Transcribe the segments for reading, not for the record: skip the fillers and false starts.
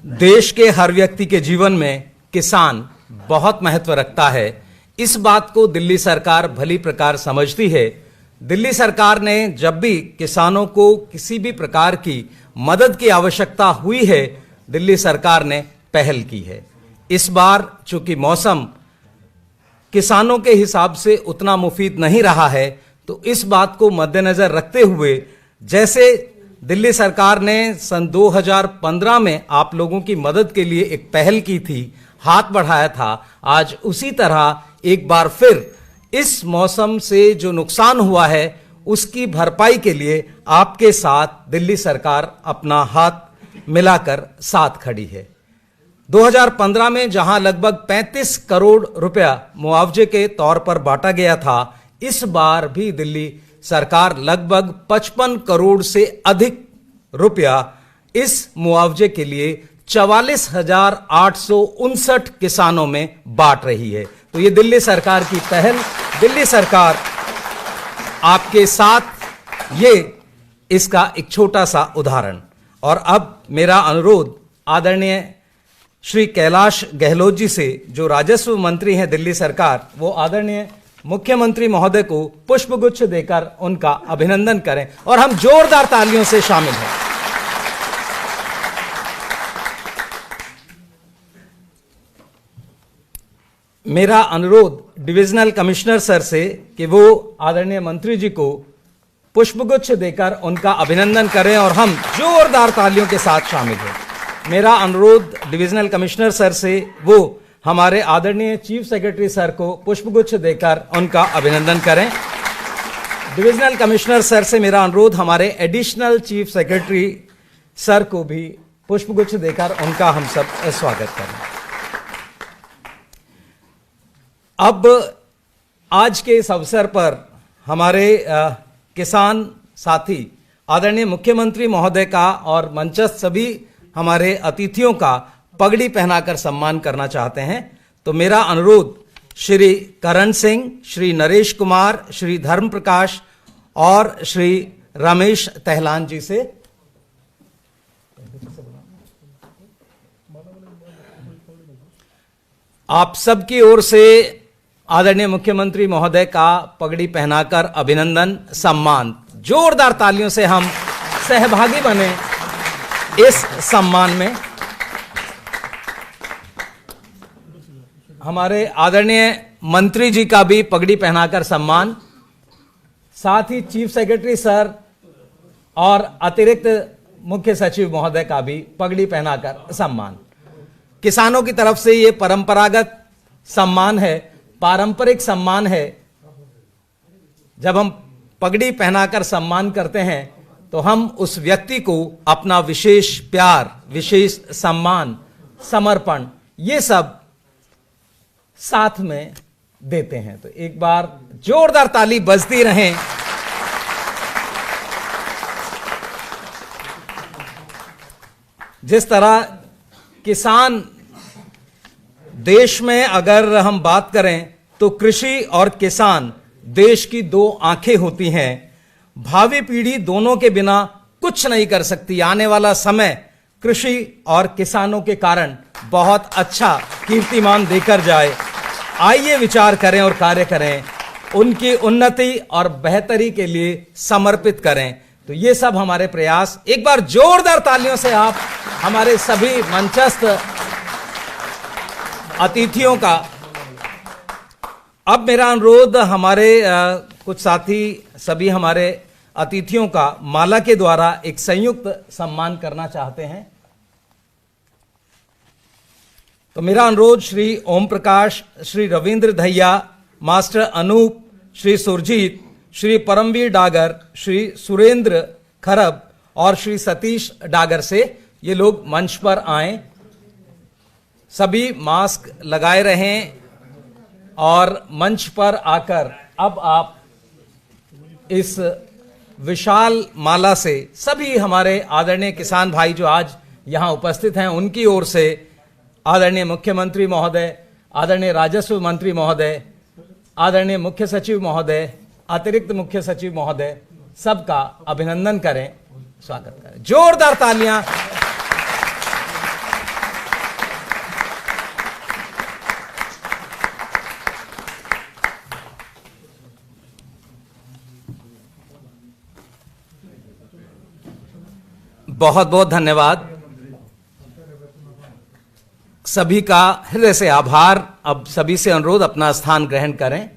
देश के हर व्यक्ति के जीवन में किसान बहुत महत्व रखता है। इस बात को दिल्ली सरकार भली प्रकार समझती है। दिल्ली सरकार ने जब भी किसानों को किसी भी प्रकार की मदद की आवश्यकता हुई है, दिल्ली सरकार ने पहल की है। इस बार चूंकि मौसम किसानों के हिसाब से उतना मुफीद नहीं रहा है, तो इस बात को मद्देनजर रखते हुए जैसे दिल्ली सरकार ने सन 2015 में आप लोगों की मदद के लिए एक पहल की थी, हाथ बढ़ाया था, आज उसी तरह एक बार फिर इस मौसम से जो नुकसान हुआ है उसकी भरपाई के लिए आपके साथ दिल्ली सरकार अपना हाथ मिलाकर साथ खड़ी है। 2015 में जहां लगभग 35 करोड़ रुपया मुआवजे के तौर पर बांटा गया था, इस बार भी दिल्ली सरकार लगभग 55 करोड़ से अधिक रुपया इस मुआवजे के लिए 44,859 किसानों में बांट रही है। तो ये दिल्ली सरकार की पहल, दिल्ली सरकार आपके साथ, ये इसका एक छोटा सा उदाहरण। और अब मेरा अनुरोध आदरणीय श्री कैलाश गहलोत जी से, जो राजस्व मंत्री हैं दिल्ली सरकार, वो आदरणीय मुख्यमंत्री महोदय को पुष्पगुच्छ देकर उनका अभिनंदन करें और हम जोरदार तालियों से शामिल हैं। मेरा अनुरोध डिविजनल कमिश्नर सर से कि वो आदरणीय मंत्री जी को पुष्पगुच्छ देकर उनका अभिनंदन करें और हम जोरदार तालियों के साथ शामिल हैं। मेरा अनुरोध डिविजनल कमिश्नर सर से वो हमारे आदरणीय चीफ सेक्रेटरी सर को पुष्पगुच्छ देकर उनका अभिनंदन करें। डिविजनल कमिश्नर सर से मेरा अनुरोध हमारे एडिशनल चीफ सेक्रेटरी सर को भी पुष्पगुच्छ देकर उनका हम सब स्वागत करें। अब आज के इस अवसर पर हमारे किसान साथी आदरणीय मुख्यमंत्री महोदय का और मंचस्थ सभी हमारे अतिथियों का पगड़ी पहनाकर सम्मान करना चाहते हैं। तो मेरा अनुरोध श्री करण सिंह, श्री नरेश कुमार, श्री धर्म प्रकाश और श्री रमेश तहलान जी से आप सबकी ओर से आदरणीय मुख्यमंत्री महोदय का पगड़ी पहनाकर अभिनंदन सम्मान, जोरदार तालियों से हम सहभागी बने इस सम्मान में। हमारे आदरणीय मंत्री जी का भी पगड़ी पहनाकर सम्मान, साथ ही चीफ सेक्रेटरी सर और अतिरिक्त मुख्य सचिव महोदय का भी पगड़ी पहनाकर सम्मान। किसानों की तरफ से ये परंपरागत सम्मान है, पारंपरिक सम्मान है। जब हम पगड़ी पहनाकर सम्मान करते हैं तो हम उस व्यक्ति को अपना विशेष प्यार, विशेष सम्मान, समर्पण, ये सब साथ में देते हैं। तो एक बार जोरदार ताली बजती रहें। जिस तरह किसान देश में अगर हम बात करें तो कृषि और किसान देश की दो आंखें होती हैं। भावी पीढ़ी दोनों के बिना कुछ नहीं कर सकती। आने वाला समय कृषि और किसानों के कारण बहुत अच्छा कीर्तिमान देकर जाए। आइए विचार करें और कार्य करें, उनकी उन्नति और बेहतरी के लिए समर्पित करें। तो ये सब हमारे प्रयास। एक बार जोरदार तालियों से आप हमारे सभी मंचस्थ अतिथियों का। अब मेरा अनुरोध हमारे कुछ साथी सभी हमारे अतिथियों का माला के द्वारा एक संयुक्त सम्मान करना चाहते हैं। तो मेरा अनुरोध श्री ओम प्रकाश, श्री रविंद्र धैया, मास्टर अनूप, श्री सुरजीत, श्री परमवीर डागर, श्री सुरेंद्र खरब और श्री सतीश डागर से ये लोग मंच पर आए। सभी मास्क लगाए रहें और मंच पर आकर अब आप इस विशाल माला से सभी हमारे आदरणीय किसान भाई जो आज यहां उपस्थित हैं, उनकी ओर से आदरणीय मुख्यमंत्री महोदय, आदरणीय राजस्व मंत्री महोदय, आदरणीय मुख्य सचिव महोदय, अतिरिक्त मुख्य सचिव महोदय, सबका अभिनंदन करें, स्वागत करें। जोरदार तालियां बहुत बहुत धन्यवाद। सभी का हृदय से आभार। अब सभी से अनुरोध अपना स्थान ग्रहण करें।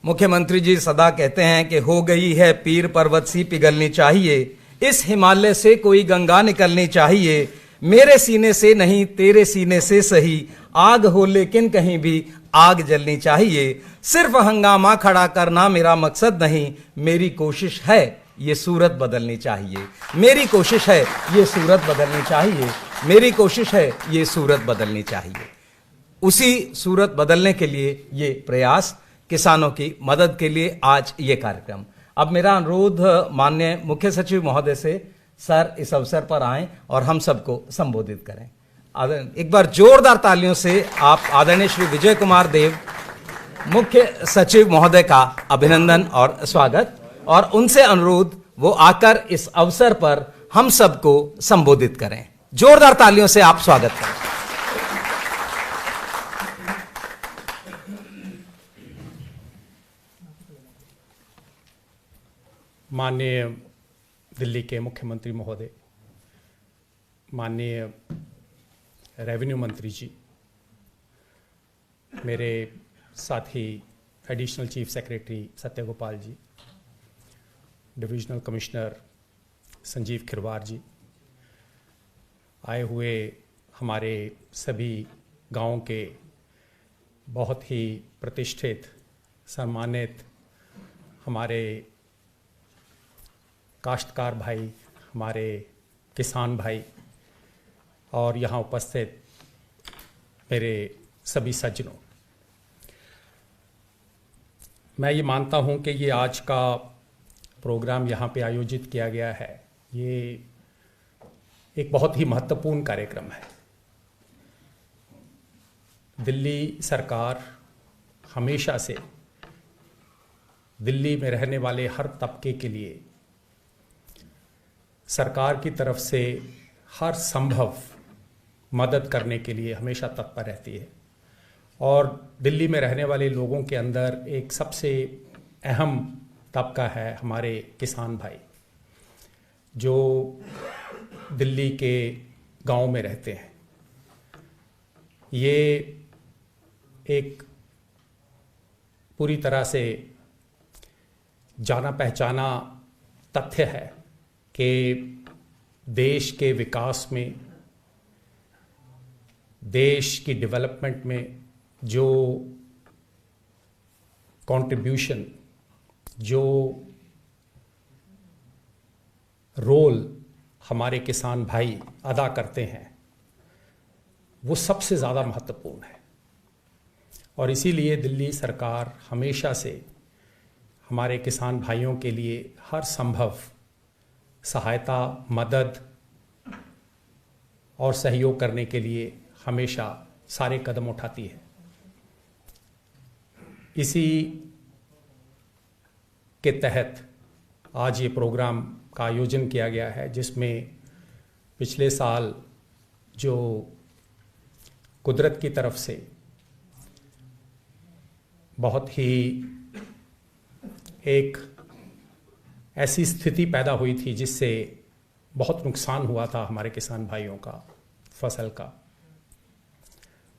मुख्यमंत्री जी सदा कहते हैं कि हो गई है पीर पर्वत सी पिघलनी चाहिए, इस हिमालय से कोई गंगा निकलनी चाहिए, मेरे सीने से नहीं तेरे सीने से सही, आग हो लेकिन कहीं भी आग जलनी चाहिए, सिर्फ हंगामा खड़ा करना मेरा मकसद नहीं, मेरी कोशिश है ये सूरत बदलनी चाहिए, मेरी कोशिश है ये सूरत बदलनी चाहिए, मेरी कोशिश है ये सूरत बदलनी चाहिए। उसी सूरत बदलने के लिए ये प्रयास, किसानों की मदद के लिए आज ये कार्यक्रम। अब मेरा अनुरोध माननीय मुख्य सचिव महोदय से, सर इस अवसर पर आएं और हम सबको संबोधित करें। एक बार जोरदार तालियों से आप आदरणीय श्री विजय कुमार देव मुख्य सचिव महोदय का अभिनंदन और स्वागत, और उनसे अनुरोध वो आकर इस अवसर पर हम सबको संबोधित करें। जोरदार तालियों से आप स्वागत करें। माननीय दिल्ली के मुख्यमंत्री महोदय, माननीय रेवेन्यू मंत्री जी, मेरे साथी एडिशनल चीफ सेक्रेटरी सत्यगोपाल जी, डिविजनल कमिश्नर संजीव खिरवार जी, आए हुए हमारे सभी गांवों के बहुत ही प्रतिष्ठित सम्मानित हमारे काश्तकार भाई, हमारे किसान भाई और यहाँ उपस्थित मेरे सभी सज्जनों, मैं ये मानता हूँ कि ये आज का प्रोग्राम यहाँ पे आयोजित किया गया है, ये एक बहुत ही महत्वपूर्ण कार्यक्रम है। दिल्ली सरकार हमेशा से दिल्ली में रहने वाले हर तबके के लिए सरकार की तरफ से हर संभव मदद करने के लिए हमेशा तत्पर रहती है, और दिल्ली में रहने वाले लोगों के अंदर एक सबसे अहम तबका है हमारे किसान भाई, जो दिल्ली के गांव में रहते हैं। ये एक पूरी तरह से जाना पहचाना तथ्य है कि देश के विकास में, देश की डेवलपमेंट में जो कंट्रीब्यूशन, जो रोल हमारे किसान भाई अदा करते हैं, वो सबसे ज़्यादा महत्वपूर्ण है। और इसीलिए दिल्ली सरकार हमेशा से हमारे किसान भाइयों के लिए हर संभव सहायता, मदद और सहयोग करने के लिए हमेशा सारे कदम उठाती है। इसी के तहत आज ये प्रोग्राम का आयोजन किया गया है, जिसमें पिछले साल जो कुदरत की तरफ से बहुत ही एक ऐसी स्थिति पैदा हुई थी जिससे बहुत नुकसान हुआ था हमारे किसान भाइयों का फसल का,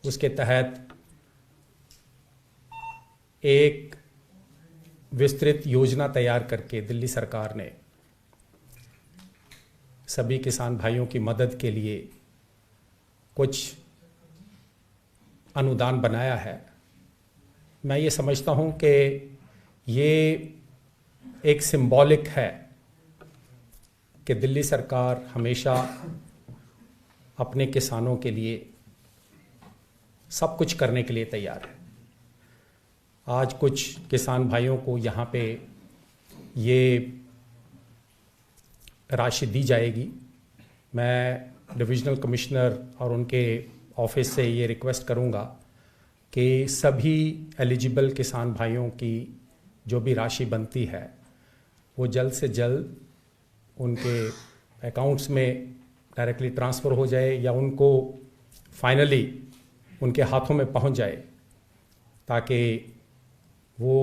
उसके तहत एक विस्तृत योजना तैयार करके दिल्ली सरकार ने सभी किसान भाइयों की मदद के लिए कुछ अनुदान बनाया है। मैं ये समझता हूँ कि ये एक सिंबॉलिक है कि दिल्ली सरकार हमेशा अपने किसानों के लिए सब कुछ करने के लिए तैयार है। आज कुछ किसान भाइयों को यहाँ पे ये राशि दी जाएगी। मैं डिविजनल कमिश्नर और उनके ऑफिस से ये रिक्वेस्ट करूँगा कि सभी एलिजिबल किसान भाइयों की जो भी राशि बनती है वो जल्द से जल्द उनके अकाउंट्स में डायरेक्टली ट्रांसफ़र हो जाए, या उनको फाइनली उनके हाथों में पहुंच जाए, ताकि वो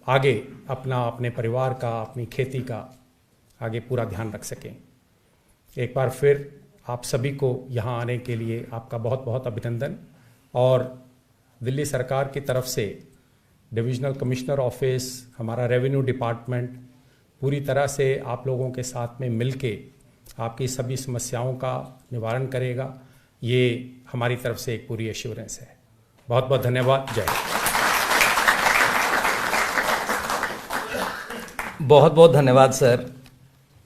आगे अपने परिवार का, अपनी खेती का आगे पूरा ध्यान रख सकें। एक बार फिर आप सभी को यहाँ आने के लिए आपका बहुत बहुत अभिनंदन। और दिल्ली सरकार की तरफ से डिविजनल कमिश्नर ऑफिस, हमारा रेवेन्यू डिपार्टमेंट पूरी तरह से आप लोगों के साथ में मिलके आपकी सभी समस्याओं का निवारण करेगा। ये हमारी तरफ से एक पूरी एश्योरेंस है। बहुत बहुत धन्यवाद। जय हिंद। बहुत बहुत धन्यवाद सर।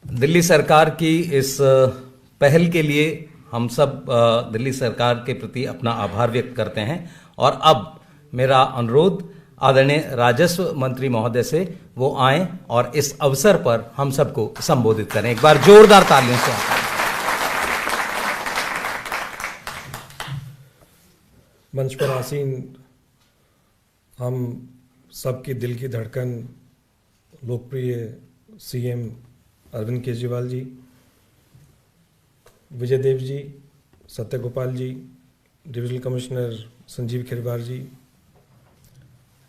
दिल्ली सरकार की इस पहल के लिए हम सब दिल्ली सरकार के प्रति अपना आभार व्यक्त करते हैं। और अब मेरा अनुरोध आदरणीय राजस्व मंत्री महोदय से वो आएं और इस अवसर पर हम सबको संबोधित करें। एक बार जोरदार तालियों से। मंच पर आसीन हम सबकी दिल की धड़कन लोकप्रिय सीएम अरविंद केजरीवाल जी, विजय देव जी, सत्यगोपाल जी, डिविजनल कमिश्नर संजीव खिरवार जी,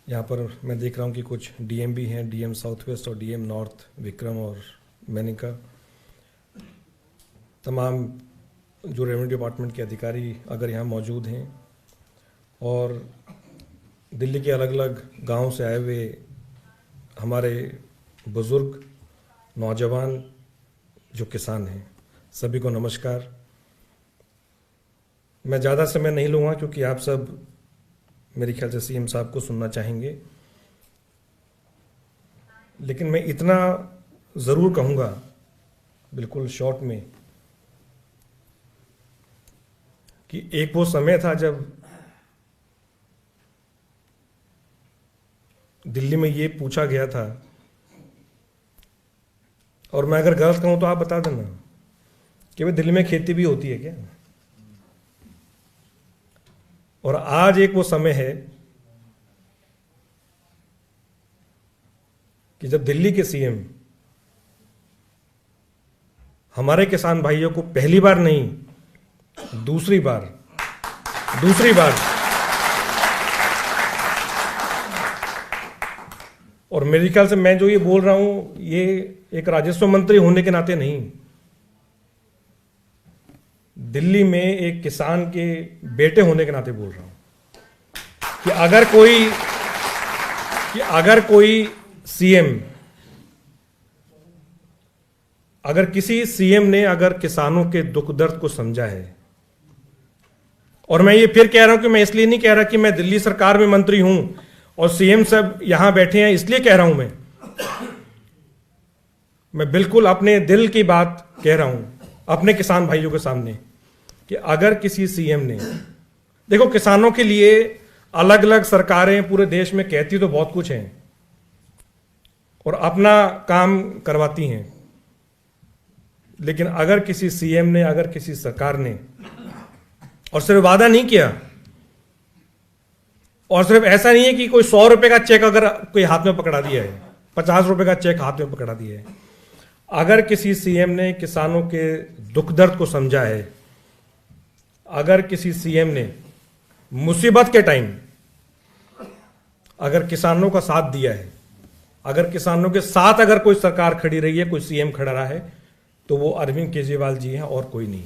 यहाँ पर मैं देख रहा हूँ कि कुछ डीएम भी हैं, डीएम साउथ वेस्ट और डीएम नॉर्थ विक्रम और मेनिका, तमाम जो रेवेन्यू डिपार्टमेंट के अधिकारी अगर यहाँ मौजूद हैं, और दिल्ली के अलग अलग गांवों से आए हुए हमारे बुज़ुर्ग, नौजवान जो किसान हैं, सभी को नमस्कार। मैं ज़्यादा समय नहीं लूँगा क्योंकि आप सब मेरे ख्याल से सीएम साहब को सुनना चाहेंगे, लेकिन मैं इतना ज़रूर कहूँगा बिल्कुल शॉर्ट में कि एक वो समय था जब दिल्ली में ये पूछा गया था, और मैं अगर गलत कहूं तो आप बता देना, कि भाई दिल्ली में खेती भी होती है क्या। और आज एक वो समय है कि जब दिल्ली के सीएम हमारे किसान भाइयों को पहली बार नहीं, दूसरी बार और मेरे ख्याल से मैं जो ये बोल रहा हूं ये एक राजस्व मंत्री होने के नाते नहीं, दिल्ली में एक किसान के बेटे होने के नाते बोल रहा हूं कि अगर कोई सीएम, अगर किसी सीएम ने अगर किसानों के दुख दर्द को समझा है, और मैं ये फिर कह रहा हूं कि मैं इसलिए नहीं कह रहा कि मैं दिल्ली सरकार में मंत्री हूं और सीएम सब यहां बैठे हैं इसलिए कह रहा हूं, मैं बिल्कुल अपने दिल की बात कह रहा हूं अपने किसान भाइयों के सामने कि अगर किसी सीएम ने, देखो किसानों के लिए अलग अलग सरकारें पूरे देश में कहती तो बहुत कुछ हैं और अपना काम करवाती हैं, लेकिन अगर किसी सीएम ने, अगर किसी सरकार ने, और सिर्फ वादा नहीं किया, और सिर्फ ऐसा नहीं है कि कोई 100 रुपए का चेक अगर कोई हाथ में पकड़ा दिया है, 50 रुपए का चेक हाथ में पकड़ा दिया है, अगर किसी सीएम ने किसानों के दुख दर्द को समझा है, अगर किसी सीएम ने मुसीबत के टाइम अगर किसानों का साथ दिया है, अगर किसानों के साथ अगर कोई सरकार खड़ी रही है, कोई सीएम खड़ा रहा है, तो वो अरविंद केजरीवाल जी हैं और कोई नहीं।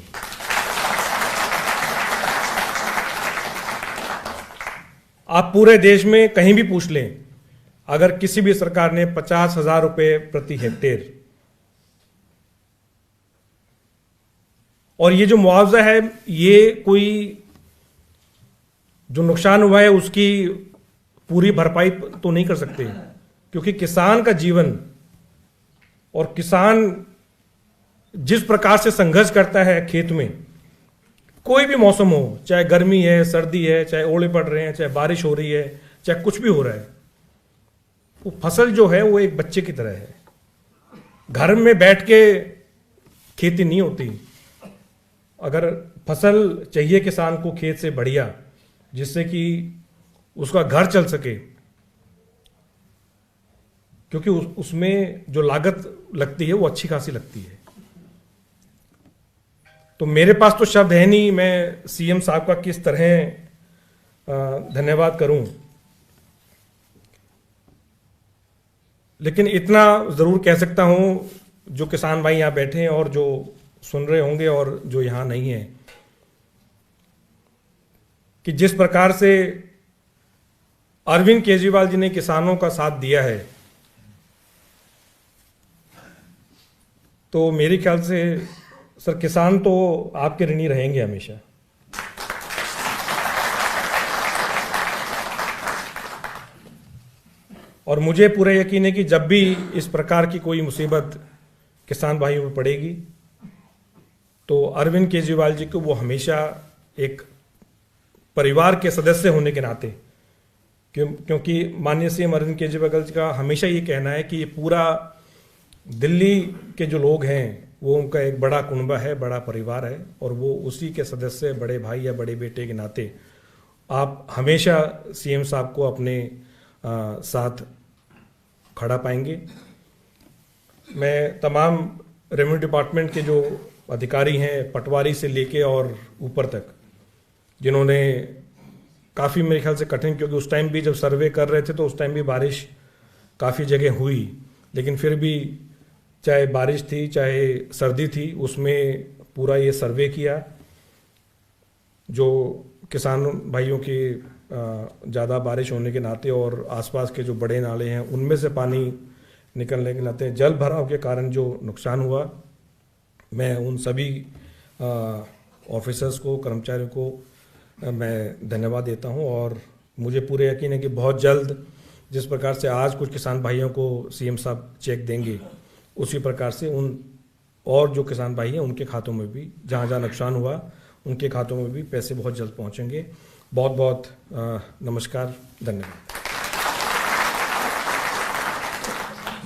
आप पूरे देश में कहीं भी पूछ लें, अगर किसी भी सरकार ने 50,000 रुपए प्रति हेक्टेयर, और ये जो मुआवजा है ये कोई जो नुकसान हुआ है उसकी पूरी भरपाई तो नहीं कर सकते, क्योंकि किसान का जीवन और किसान जिस प्रकार से संघर्ष करता है खेत में, कोई भी मौसम हो, चाहे गर्मी है, सर्दी है, चाहे ओले पड़ रहे हैं, चाहे बारिश हो रही है, चाहे कुछ भी हो रहा है, वो फसल जो है वो एक बच्चे की तरह है। घर में बैठ के खेती नहीं होती। अगर फसल चाहिए किसान को खेत से बढ़िया, जिससे कि उसका घर चल सके, क्योंकि उसमें जो लागत लगती है वो अच्छी खासी लगती है। तो मेरे पास तो शब्द है नहीं, मैं सीएम साहब का किस तरह धन्यवाद करूं, लेकिन इतना जरूर कह सकता हूं जो किसान भाई यहाँ बैठे हैं और जो सुन रहे होंगे और जो यहाँ नहीं हैं, कि जिस प्रकार से अरविंद केजरीवाल जी ने किसानों का साथ दिया है, तो मेरे ख्याल से सर किसान तो आपके ऋणी रहेंगे हमेशा। और मुझे पूरा यकीन है कि जब भी इस प्रकार की कोई मुसीबत किसान भाइयों पर पड़ेगी तो अरविंद केजरीवाल जी को वो हमेशा एक परिवार के सदस्य होने के नाते, क्योंकि माननीय सीएम अरविंद केजरीवाल जी का हमेशा ये कहना है कि ये पूरा दिल्ली के जो लोग हैं वो उनका एक बड़ा कुनबा है, बड़ा परिवार है, और वो उसी के सदस्य, बड़े भाई या बड़े बेटे के नाते आप हमेशा सीएम साहब को अपने साथ खड़ा पाएंगे। मैं तमाम रेवेन्यू डिपार्टमेंट के जो अधिकारी हैं, पटवारी से लेके और ऊपर तक, जिन्होंने काफ़ी मेरे ख्याल से कठिन, क्योंकि उस टाइम भी जब सर्वे कर रहे थे तो उस टाइम भी बारिश काफ़ी जगह हुई, लेकिन फिर भी चाहे बारिश थी चाहे सर्दी थी, उसमें पूरा ये सर्वे किया। जो किसान भाइयों की ज़्यादा बारिश होने के नाते और आसपास के जो बड़े नाले हैं उनमें से पानी निकलने के नाते जल भराव के कारण जो नुकसान हुआ, मैं उन सभी ऑफिसर्स को, कर्मचारियों को मैं धन्यवाद देता हूं। और मुझे पूरे यकीन है कि बहुत जल्द जिस प्रकार से आज कुछ किसान भाइयों को सीएम साहब चेक देंगे, उसी प्रकार से उन और जो किसान भाई हैं उनके खातों में भी, जहाँ जहाँ नुकसान हुआ उनके खातों में भी पैसे बहुत जल्द पहुँचेंगे। बहुत बहुत नमस्कार, धन्यवाद।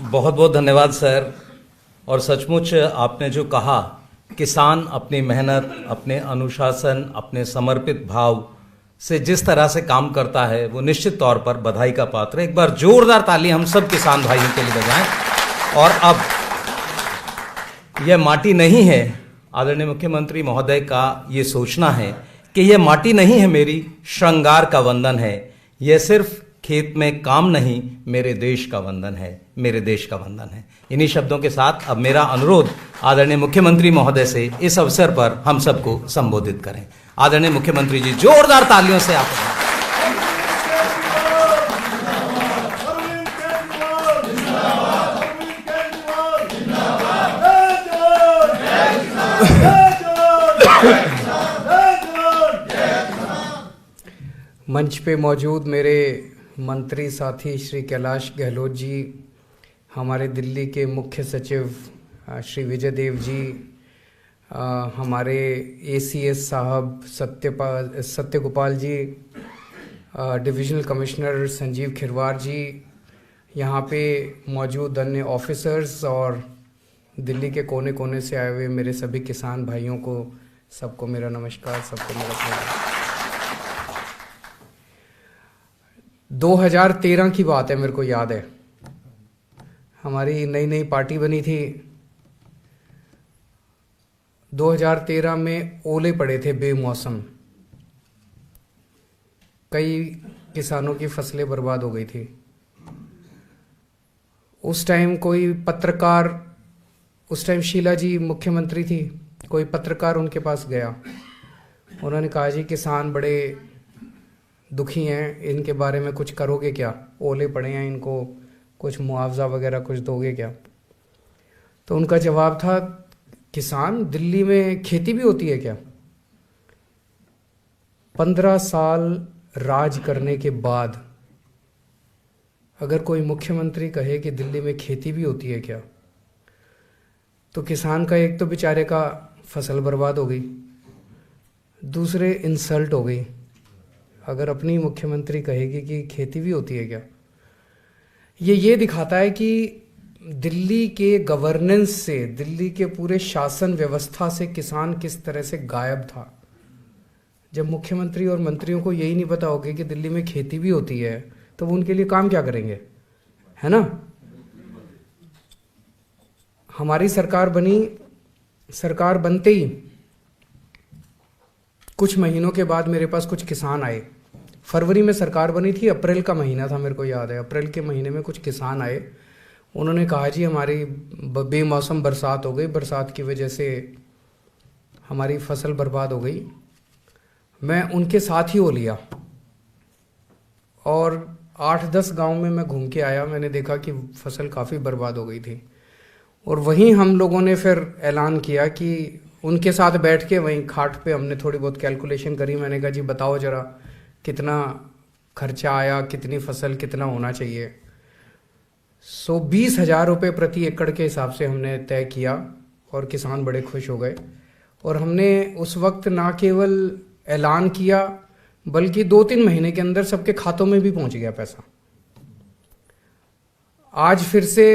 बहुत बहुत धन्यवाद सर। और सचमुच आपने जो कहा, किसान अपनी मेहनत, अपने अनुशासन, अपने समर्पित भाव से जिस तरह से काम करता है वो निश्चित तौर पर बधाई का पात्र है। एक बार जोरदार ताली हम सब किसान भाइयों के लिए बजाएं। और अब यह माटी नहीं है, आदरणीय मुख्यमंत्री महोदय का ये सोचना है कि यह माटी नहीं है मेरी, श्रृंगार का वंदन है। यह सिर्फ खेत में काम नहीं, मेरे देश का वंदन है, मेरे देश का वंदन है। इन्हीं शब्दों के साथ अब मेरा अनुरोध आदरणीय मुख्यमंत्री महोदय से इस अवसर पर हम सबको संबोधित करें। आदरणीय मुख्यमंत्री जी, जोरदार तालियों से आप मंच पे मौजूद मेरे मंत्री साथी श्री कैलाश गहलोत जी, हमारे दिल्ली के मुख्य सचिव श्री विजय देव जी, हमारे एसीएस साहब सत्यगोपाल जी, डिविजनल कमिश्नर संजीव खिरवार जी, यहाँ पे मौजूद अन्य ऑफिसर्स और दिल्ली के कोने कोने से आए हुए मेरे सभी किसान भाइयों को, सबको मेरा नमस्कार, सबको मेरा प्रणाम। 2013 की बात है, मेरे को याद है, हमारी नई नई पार्टी बनी थी। 2013 में ओले पड़े थे बेमौसम, कई किसानों की फसलें बर्बाद हो गई थी। उस टाइम कोई पत्रकार, उस टाइम शीला जी मुख्यमंत्री थी, कोई पत्रकार उनके पास गया, उन्होंने कहा जी किसान बड़े दुखी हैं, इनके बारे में कुछ करोगे क्या? ओले पड़े हैं, इनको कुछ मुआवजा वगैरह कुछ दोगे क्या? तो उनका जवाब था, किसान, दिल्ली में खेती भी होती है क्या? 15 साल राज करने के बाद अगर कोई मुख्यमंत्री कहे कि दिल्ली में खेती भी होती है क्या, तो किसान का एक तो बेचारे का फसल बर्बाद हो गई, दूसरे इंसल्ट हो गई। अगर अपनी मुख्यमंत्री कहेगी कि खेती भी होती है क्या, ये दिखाता है कि दिल्ली के गवर्नेंस से, दिल्ली के पूरे शासन व्यवस्था से किसान किस तरह से गायब था। जब मुख्यमंत्री और मंत्रियों को यही नहीं पता होगा कि दिल्ली में खेती भी होती है, तो वो उनके लिए काम क्या करेंगे, है ना? हमारी सरकार बनी, सरकार बनते ही कुछ महीनों के बाद मेरे पास कुछ किसान आए। फरवरी में सरकार बनी थी, अप्रैल का महीना था, मेरे को याद है, अप्रैल के महीने में कुछ किसान आए। उन्होंने कहा जी हमारी बेमौसम बरसात हो गई, बरसात की वजह से हमारी फसल बर्बाद हो गई। मैं उनके साथ ही हो लिया और 8-10 गांव में मैं घूम के आया। मैंने देखा कि फसल काफ़ी बर्बाद हो गई थी और वहीं हम लोगों ने फिर ऐलान किया कि उनके साथ बैठ के वहीं खाट पे हमने थोड़ी बहुत कैलकुलेशन करी। मैंने कहा जी बताओ ज़रा कितना खर्चा आया, कितनी फसल, कितना होना चाहिए। 20,000 रुपये प्रति एकड़ के हिसाब से हमने तय किया और किसान बड़े खुश हो गए। और हमने उस वक्त ना केवल ऐलान किया बल्कि 2-3 महीने के अंदर सबके खातों में भी पहुंच गया पैसा। आज फिर से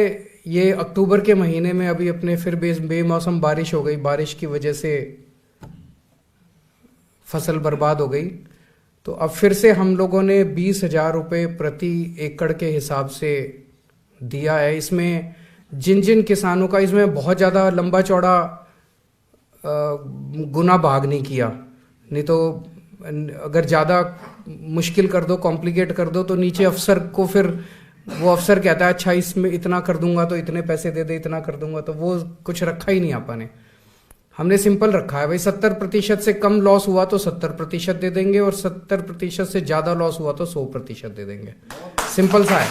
ये अक्टूबर के महीने में अभी अपने फिर बेमौसम बारिश हो गई, बारिश की वजह से फसल बर्बाद हो गई। तो अब फिर से हम लोगों ने 20,000 रुपये प्रति एकड़ के हिसाब से दिया है। इसमें जिन जिन किसानों का, इसमें बहुत ज़्यादा लंबा चौड़ा गुना भाग नहीं किया, नहीं तो अगर ज़्यादा मुश्किल कर दो, कॉम्प्लिकेट कर दो तो नीचे अफसर को फिर वो अफसर कहता है अच्छा इसमें इतना कर दूंगा तो इतने पैसे दे दे, इतना कर दूंगा, तो वो कुछ रखा ही नहीं आपने। हमने सिंपल रखा है भाई, 70% से कम लॉस हुआ तो 70% दे देंगे और 70% से ज़्यादा लॉस हुआ तो 100% दे देंगे। सिंपल सा है,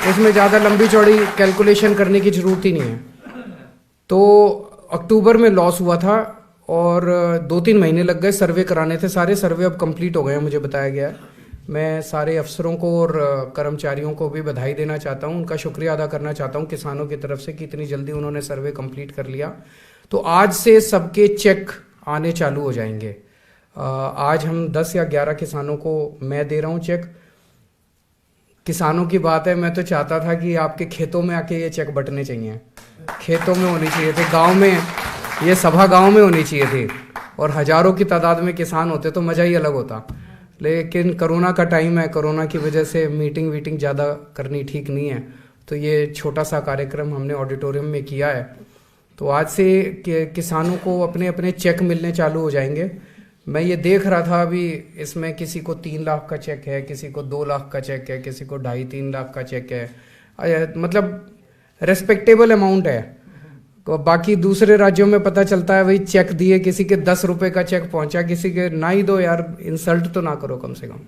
इसमें ज़्यादा लंबी चौड़ी कैलकुलेशन करने की ज़रूरत ही नहीं है। तो अक्टूबर में लॉस हुआ था और 2-3 महीने लग गए सर्वे कराने थे। सारे सर्वे अब कंप्लीट हो गए हैं, मुझे बताया गया है। मैं सारे अफसरों को और कर्मचारियों को भी बधाई देना चाहता हूं, उनका शुक्रिया अदा करना चाहता हूं किसानों की तरफ से कि इतनी जल्दी उन्होंने सर्वे कंप्लीट कर लिया। तो आज से सबके चेक आने चालू हो जाएंगे। आज हम 10 या 11 किसानों को मैं दे रहा हूं चेक। किसानों की बात है, मैं तो चाहता था कि आपके खेतों में आके ये चेक बंटने चाहिए, खेतों में होनी चाहिए थे, गांव में, ये सभा गांव में होनी चाहिए थी और हजारों की तादाद में किसान होते तो मज़ा ही अलग होता। लेकिन कोरोना का टाइम है, कोरोना की वजह से मीटिंग ज़्यादा करनी ठीक नहीं है, तो ये छोटा सा कार्यक्रम हमने ऑडिटोरियम में किया है। तो आज से किसानों को अपने अपने चेक मिलने चालू हो जाएंगे। मैं ये देख रहा था अभी, इसमें किसी को 3 लाख का चेक है, किसी को 2 लाख का चेक है, किसी को 2.5-3 लाख का चेक है, मतलब रेस्पेक्टेबल अमाउंट है। बाकी दूसरे राज्यों में पता चलता है भाई चेक दिए, किसी के 10 रुपए का चेक पहुंचा, किसी के ना ही दो यार, इंसल्ट तो ना करो कम से कम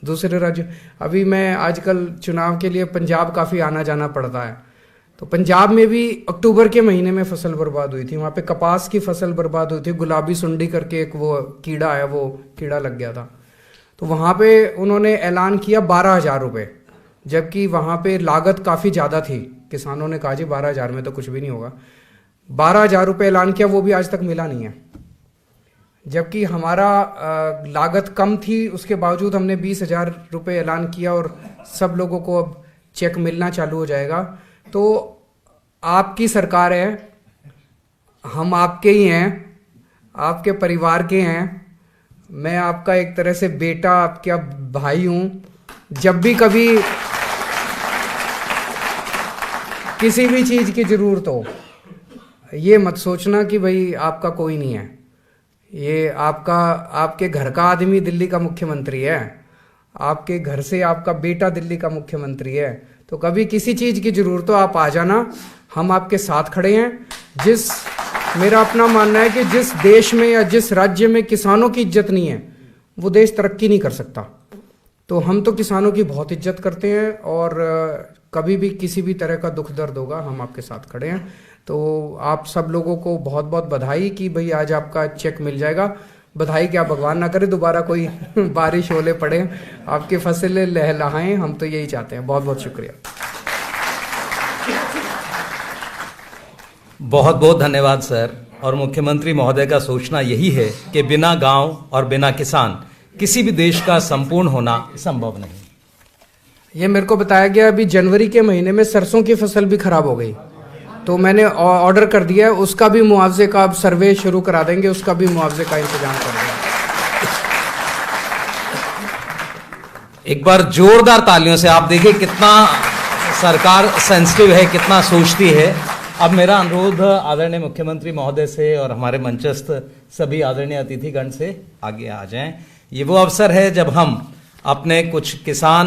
दूसरे राज्य। अभी मैं आजकल चुनाव के लिए पंजाब काफ़ी आना जाना पड़ता है, तो पंजाब में भी अक्टूबर के महीने में फसल बर्बाद हुई थी। वहाँ पे कपास की फसल बर्बाद हुई थी, गुलाबी सुंडी करके एक वो कीड़ा है, वो कीड़ा लग गया था। तो वहाँ पे उन्होंने ऐलान किया 12,000 रुपये, जबकि वहाँ पे लागत काफ़ी ज़्यादा थी। किसानों ने कहा जी 12,000 में तो कुछ भी नहीं होगा। 12,000 रुपये ऐलान किया, वो भी आज तक मिला नहीं है। जबकि हमारा लागत कम थी, उसके बावजूद हमने 20,000 रुपये ऐलान किया और सब लोगों को अब चेक मिलना चालू हो जाएगा। तो आपकी सरकार है, हम आपके ही हैं, आपके परिवार के हैं। मैं आपका एक तरह से बेटा, आपका भाई हूं। जब भी कभी किसी भी चीज़ की ज़रूरत हो, ये मत सोचना कि भाई आपका कोई नहीं है। ये आपके घर का आदमी दिल्ली का मुख्यमंत्री है, आपके घर से आपका बेटा दिल्ली का मुख्यमंत्री है। तो कभी किसी चीज़ की ज़रूरत हो आप आ जाना, हम आपके साथ खड़े हैं। मेरा अपना मानना है कि जिस देश में या जिस राज्य में किसानों की इज्जत नहीं है, वो देश तरक्की नहीं कर सकता। तो हम तो किसानों की बहुत इज्जत करते हैं और कभी भी किसी भी तरह का दुख दर्द होगा हम आपके साथ खड़े हैं। तो आप सब लोगों को बहुत बहुत बधाई कि भाई आज आपका चेक मिल जाएगा। बधाई क्या, भगवान ना करे दोबारा कोई बारिश ओले पड़े, आपकी फसलें लहलहाएं, हम तो यही चाहते हैं। बहुत बहुत शुक्रिया। बहुत बहुत धन्यवाद सर। और मुख्यमंत्री महोदय का सोचना यही है कि बिना गांव और बिना किसान किसी भी देश का संपूर्ण होना संभव नहीं। ये मेरे को बताया गया अभी जनवरी के महीने में सरसों की फसल भी खराब हो गई, तो मैंने ऑर्डर कर दिया है, उसका भी मुआवजे का अब सर्वे शुरू करा देंगे, उसका भी मुआवजे का इंतजाम कर देंगे। एक बार जोरदार तालियों से आप देखिए कितना सरकार सेंसिटिव है, कितना सोचती है। अब मेरा अनुरोध आदरणीय मुख्यमंत्री महोदय से और हमारे मंचस्थ सभी आदरणीय अतिथिगण से आगे आ जाएं। ये वो अवसर है जब हम अपने कुछ किसान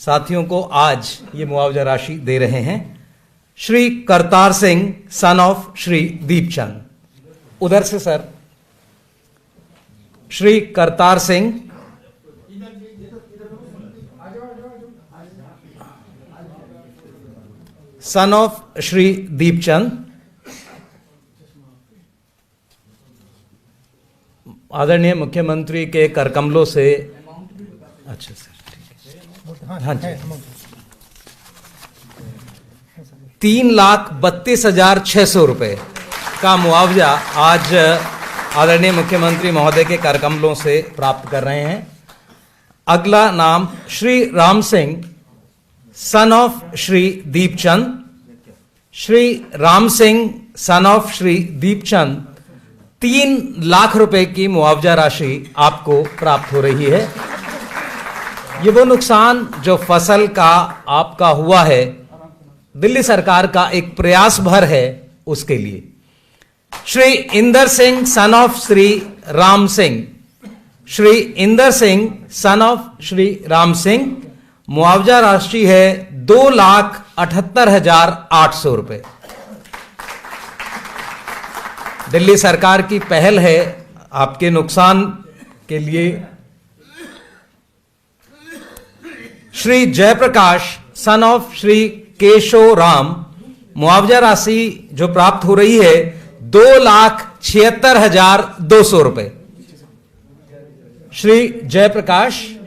साथियों को आज ये मुआवजा राशि दे रहे हैं श्री करतार सिंह सन ऑफ श्री दीपचंद। उधर से sir, Shri Kartar Singh son of Shri Deepchand. आदरणीय मुख्यमंत्री के करकमलों से, अच्छा सर ठीक है, हाँ जी, 3,32,600 रुपए का मुआवजा आज आदरणीय मुख्यमंत्री महोदय के करकमलों से प्राप्त कर रहे हैं। अगला नाम Shri Ram Singh son of Shri Deepchand. Shri Ram Singh son of Shri Deepchand, 3 lakh रुपए की मुआवजा राशि आपको प्राप्त हो रही है। ये वो नुकसान जो फसल का आपका हुआ है, दिल्ली सरकार का एक प्रयास भर है उसके लिए। Shri Inder Singh son of Shri Ram Singh. Shri Inder Singh son of Shri Ram Singh, मुआवजा राशि है 2,78,800 रुपए। दिल्ली सरकार की पहल है आपके नुकसान के लिए। श्री जयप्रकाश सन ऑफ श्री केशव राम, मुआवजा राशि जो प्राप्त हो रही है 2,76,200 रुपए। श्री जयप्रकाश,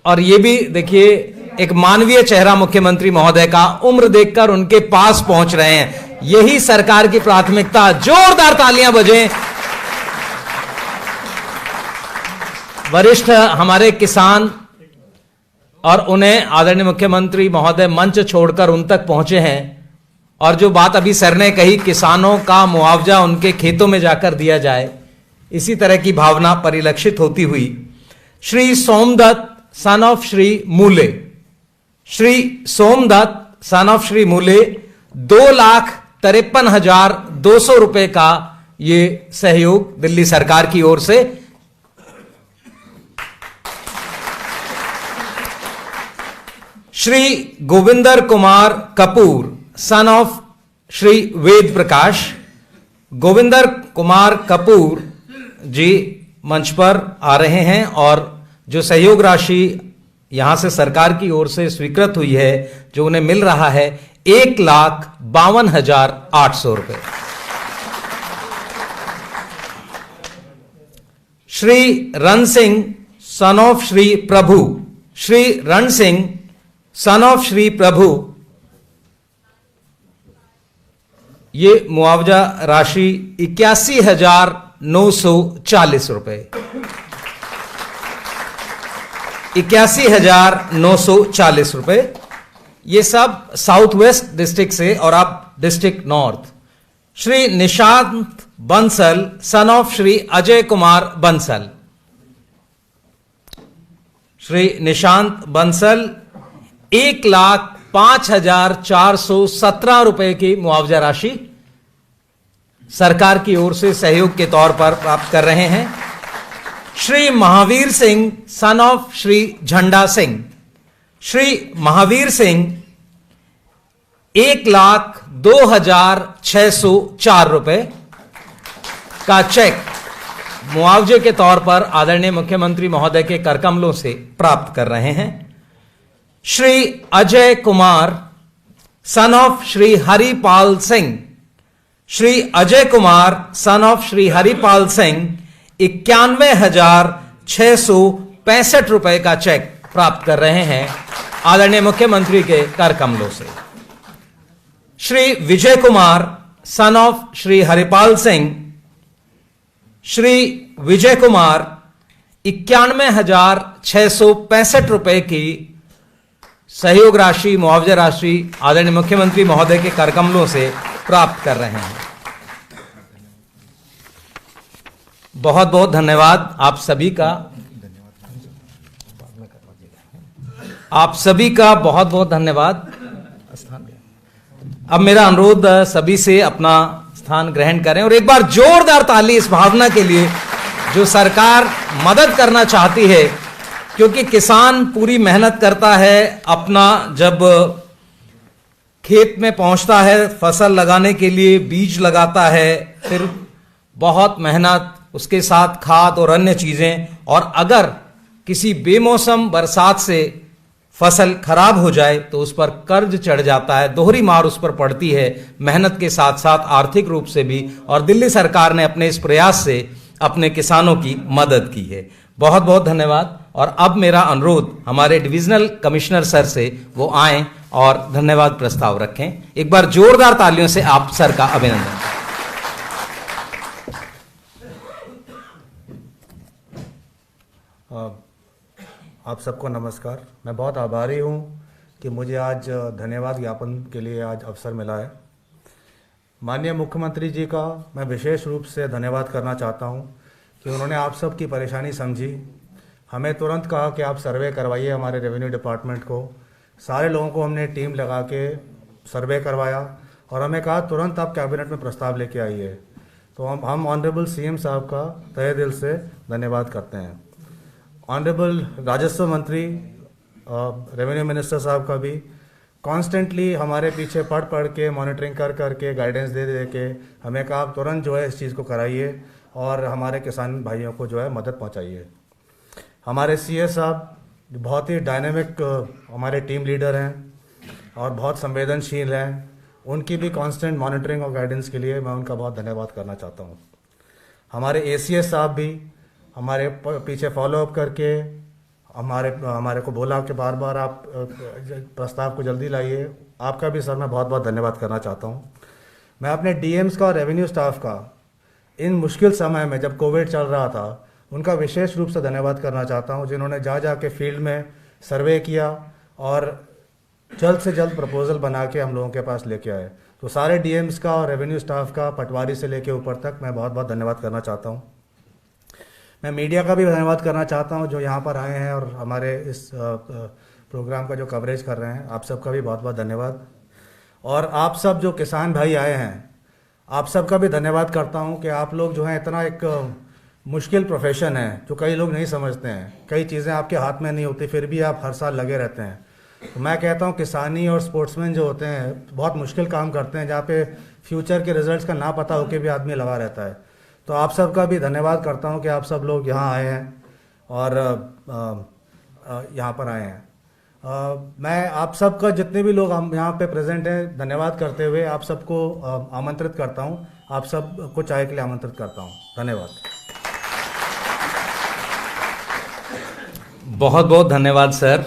और ये भी देखिए एक मानवीय चेहरा मुख्यमंत्री महोदय का, उम्र देखकर उनके पास पहुंच रहे हैं, यही सरकार की प्राथमिकता। जोरदार तालियां बजें। वरिष्ठ हमारे किसान, और उन्हें आदरणीय मुख्यमंत्री महोदय मंच छोड़कर उन तक पहुंचे हैं, और जो बात अभी सर ने कही, किसानों का मुआवजा उनके खेतों में जाकर दिया जाए, इसी तरह की भावना परिलक्षित होती हुई श्री सोमदत्त सन ऑफ श्री मूले। श्री सोमदत्त सन ऑफ श्री मूले, 2,53,200 रुपए का ये सहयोग दिल्ली सरकार की ओर से। Shri Govindar Kumar Kapoor son of Shri Ved Prakash. गोविंदर कुमार कपूर जी मंच पर आ रहे हैं, और जो सहयोग राशि यहां से सरकार की ओर से स्वीकृत हुई है, जो उन्हें मिल रहा है 1,52,800 रुपए। श्री रण Singh son of Shri Prabhu. Shri Rann Singh son of Shri प्रभु, ये मुआवजा राशि 81,940 रुपए। 81,940 रुपए। ये सब साउथ वेस्ट डिस्ट्रिक्ट से, और आप district north. Shri Nishant Bansal son of Shri Ajay Kumar Bansal. Shri Nishant Bansal, 1,05,417 रुपए की मुआवजा राशि सरकार की ओर से सहयोग के तौर पर प्राप्त कर रहे हैं। श्री महावीर सिंह सन ऑफ श्री झंडा सिंह। श्री महावीर सिंह, 1,02,604 रुपए का चेक मुआवजे के तौर पर आदरणीय मुख्यमंत्री महोदय के करकमलों से प्राप्त कर रहे हैं। Shri Ajay Kumar son of Shri Haripal Singh. Shri Ajay Kumar son of Shri Haripal Singh, 91,665 रुपए का चेक प्राप्त कर रहे हैं आदरणीय मुख्यमंत्री के करकमलों से। Shri Vijay Kumar son of Shri Haripal Singh. श्री विजय कुमार, 91,665 रुपए की सहयोग राशि, मुआवजा राशि आदरणीय मुख्यमंत्री महोदय के करकमलों से प्राप्त कर रहे हैं। बहुत बहुत धन्यवाद आप सभी का। आप सभी का बहुत बहुत धन्यवाद। अब मेरा अनुरोध सभी से अपना स्थान ग्रहण करें, और एक बार जोरदार ताली इस भावना के लिए जो सरकार मदद करना चाहती है क्योंकि किसान पूरी मेहनत करता है, अपना जब खेत में पहुंचता है फसल लगाने के लिए, बीज लगाता है, फिर बहुत मेहनत, उसके साथ खाद और अन्य चीजें, और अगर किसी बेमौसम बरसात से फसल खराब हो जाए तो उस पर कर्ज चढ़ जाता है, दोहरी मार उस पर पड़ती है, मेहनत के साथ साथ आर्थिक रूप से भी। और दिल्ली सरकार ने अपने इस प्रयास से अपने किसानों की मदद की है। बहुत बहुत धन्यवाद। और अब मेरा अनुरोध हमारे डिविजनल कमिश्नर सर से वो आएं और धन्यवाद प्रस्ताव रखें। एक बार जोरदार तालियों से आप सर का अभिनंदन। आप सबको नमस्कार। मैं बहुत आभारी हूं कि मुझे आज धन्यवाद ज्ञापन के लिए आज अवसर मिला है। माननीय मुख्यमंत्री जी का मैं विशेष रूप से धन्यवाद करना चाहता हूं कि उन्होंने आप सब की परेशानी समझी, हमें तुरंत कहा कि आप सर्वे करवाइए हमारे रेवेन्यू डिपार्टमेंट को। सारे लोगों को हमने टीम लगा के सर्वे करवाया और हमें कहा तुरंत आप कैबिनेट में प्रस्ताव लेके आइए। तो हम ऑनरेबल सीएम साहब का तहे दिल से धन्यवाद करते हैं। ऑनरेबल राजस्व मंत्री रेवेन्यू मिनिस्टर साहब का भी कॉन्स्टेंटली हमारे पीछे पढ़ के मॉनिटरिंग कर के गाइडेंस दे के हमें कहा तुरंत जो है इस चीज़ को कराइए और हमारे किसान भाइयों को जो है मदद पहुंचाइए। हमारे सीए साहब बहुत ही डायनेमिक हमारे टीम लीडर हैं और बहुत संवेदनशील हैं, उनकी भी कांस्टेंट मॉनिटरिंग और गाइडेंस के लिए मैं उनका बहुत धन्यवाद करना चाहता हूं। हमारे एसीएस साहब भी हमारे पीछे फॉलोअप करके हमारे को बोला कि बार बार आप प्रस्ताव को जल्दी लाइए। आपका भी सर मैं बहुत बहुत धन्यवाद करना चाहता हूं। मैं अपने डीएम्स का और रेवेन्यू स्टाफ का इन मुश्किल समय में जब कोविड चल रहा था उनका विशेष रूप से धन्यवाद करना चाहता हूं, जिन्होंने जा के फील्ड में सर्वे किया और जल्द से जल्द प्रपोजल बना के हम लोगों के पास लेके आए। तो सारे डीएम्स का और रेवेन्यू स्टाफ का पटवारी से लेके ऊपर तक मैं बहुत बहुत धन्यवाद करना चाहता हूं। मैं मीडिया का भी धन्यवाद करना चाहता हूं जो यहाँ पर आए हैं और हमारे इस प्रोग्राम का जो कवरेज कर रहे हैं। आप सबका भी बहुत बहुत धन्यवाद। और आप सब जो किसान भाई आए हैं, आप सबका भी धन्यवाद करता हूं कि आप लोग जो हैं इतना एक मुश्किल प्रोफेशन है जो कई लोग नहीं समझते हैं, कई चीज़ें आपके हाथ में नहीं होती, फिर भी आप हर साल लगे रहते हैं। तो मैं कहता हूं किसानी और स्पोर्ट्समैन जो होते हैं बहुत मुश्किल काम करते हैं, जहाँ पे फ्यूचर के रिजल्ट्स का ना पता होकर भी आदमी लगा रहता है। तो आप सबका भी धन्यवाद करता हूं कि आप सब लोग यहाँ आए हैं और यहाँ पर आए हैं। मैं आप सबका जितने भी लोग हम यहाँ पे प्रेजेंट हैं धन्यवाद करते हुए आप सबको आमंत्रित करता हूँ, आप सब को चाय के लिए आमंत्रित करता हूँ। धन्यवाद। बहुत बहुत धन्यवाद सर।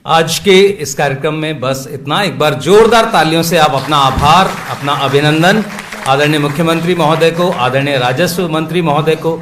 आज के इस कार्यक्रम में बस इतना। एक बार जोरदार तालियों से आप अपना आभार, अपना अभिनंदन आदरणीय मुख्यमंत्री महोदय को, आदरणीय राजस्व मंत्री महोदय को